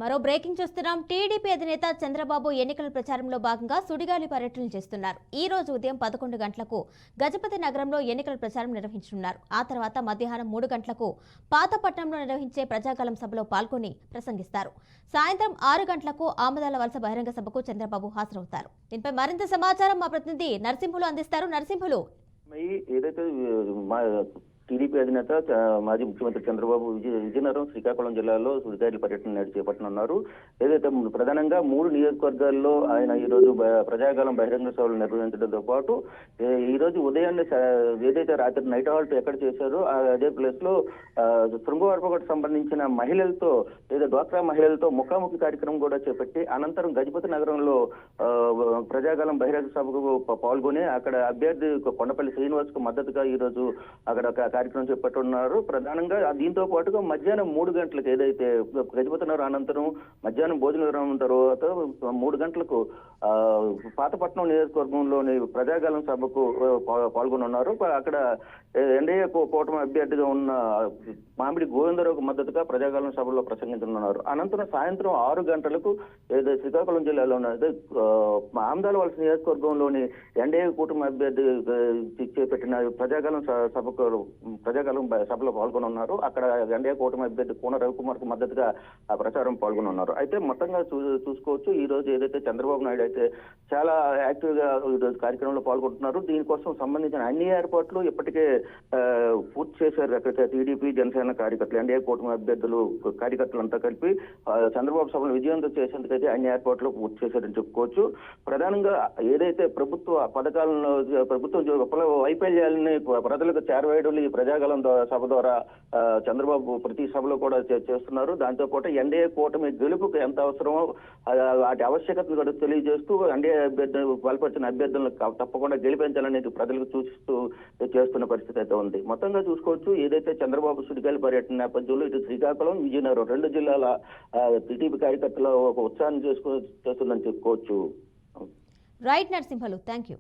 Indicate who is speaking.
Speaker 1: మరో బ్రేకింగ్ చూస్తున్నాం. టీడీపీ అధినేత చంద్రబాబు ఎన్నికల ప్రచారంలో భాగంగా సుడిగాలి పర్యటనలు చేస్తున్నారు. ఈ రోజు ఉదయం 11 గంటలకు గజపతి నగరంలో ఎన్నికల ప్రచారం నిర్వహించనున్నారు. ఆ తర్వాత మధ్యాహ్నం 3 గంటలకు పాతపట్నంలో నిర్వహించే ప్రజాగలం సభలో పాల్గొని ప్రసంగిస్తారు. సాయంత్రం 6 గంటలకు ఆమదాల వలస బహిరంగ సభకు చంద్రబాబు హాజరవుతారు. దీనిపై మరింత సమాచారం మా ప్రతినిధి నరసింహులు అందిస్తారు. నరసింహులు,
Speaker 2: ఏదైతే టీడీపీ అధినేత మాజీ ముఖ్యమంత్రి చంద్రబాబు విజయనగరం, శ్రీకాకుళం జిల్లాలో సుడిగాలి పర్యటన చేపట్టనున్నారు. ఏదైతే ప్రధానంగా 3 నియోజకవర్గాల్లో ఆయన ఈ రోజు ప్రజాగాలం బహిరంగ సభలు నిర్వహించడంతో పాటు ఈ రోజు ఉదయాన్నే ఏదైతే రాత్రి నైట్ హాల్ట్ ఎక్కడ చేశారో అదే ప్లేస్ లో శృంగవరపుకు సంబంధించిన మహిళలతో లేదా డ్వాక్రా మహిళలతో ముఖాముఖి కార్యక్రమం కూడా చేపట్టి అనంతరం గజపతి నగరంలో ప్రజాగాలం బహిరంగ సభకు పాల్గొని అక్కడ అభ్యర్థి కొండపల్లి శ్రీనివాస్ కు మద్దతుగా ఈ రోజు అక్కడ కార్యక్రమం చేపట్టున్నారు. ప్రధానంగా దీంతో పాటుగా మధ్యాహ్నం 3 గంటలకు ఏదైతే గజపతి నగరం అనంతరం మధ్యాహ్నం భోజన విరామం తర్వాత 3 గంటలకు పాతపట్నం నియోజకవర్గంలోని ప్రజాగాలం సభకు పాల్గొనున్నారు. అక్కడ ఎన్డీఏ కూటమి అభ్యర్థిగా ఉన్న మామిడి గోవిందరావుకు మద్దతుగా ప్రజాగాలం సభలో ప్రసంగించనున్నారు. అనంతరం సాయంత్రం 6 గంటలకు ఏదో శ్రీకాకుళం జిల్లాలో ఆమదాల వలస నియోజకవర్గంలోని ఎన్డీఏ కూటమి అభ్యర్థి చేపట్టిన ప్రజాగాలం సభలో పాల్గొనున్నారు. అక్కడ ఎన్డీఏ కూటమి అభ్యర్థి కూన రవికుమార్ కు మద్దతుగా ఆ ప్రచారం పాల్గొనున్నారు. అయితే మొత్తంగా చూసుకోవచ్చు, ఈ రోజు ఏదైతే చంద్రబాబు నాయుడు అయితే చాలా యాక్టివ్ గా ఈ రోజు కార్యక్రమంలో పాల్గొంటున్నారు. దీనికోసం సంబంధించిన అన్ని ఏర్పాట్లు ఇప్పటికే పూర్తి చేశారు. అక్కడ టీడీపీ, జనసేన కార్యకర్తలు, ఎన్డీఏ కూటమి అభ్యర్థులు కార్యకర్తలంతా కలిపి చంద్రబాబు సభను విజయవంతం చేసేందుకైతే అన్ని ఏర్పాట్లు పూర్తి చేశారని చెప్పుకోవచ్చు. ప్రధానంగా ఏదైతే ప్రభుత్వ పథకాలను ప్రభుత్వం వైఫల్యాలని ప్రజలకు చేరవేయడం ఈ ప్రజాగలం సభ ద్వారా చంద్రబాబు ప్రతి సభలో కూడా చేస్తున్నారు. దాంతో పాటు ఎన్డీఏ కూటమి గెలుపుకు ఎంత అవసరమో వాటి ఆవశ్యకతను కూడా తెలియజేస్తూ ఎన్డీఏ అభ్యర్థులు బలపరిచిన అభ్యర్థులను తప్పకుండా గెలిపించాలనేది ప్రజలకు సూచిస్తూ చేస్తున్న పరిస్థితి అయితే ఉంది. మొత్తంగా చూసుకోవచ్చు, ఏదైతే చంద్రబాబు సుడిగాలి పర్యటన నేపథ్యంలో ఇటు శ్రీకాకుళం, విజయనగరం 2 జిల్లాల టీడీపీ కార్యకర్తలు ఒక ఉత్సాహాన్ని చేస్తుందని చెప్పుకోవచ్చు.
Speaker 1: Right Narasimhalu, thank you.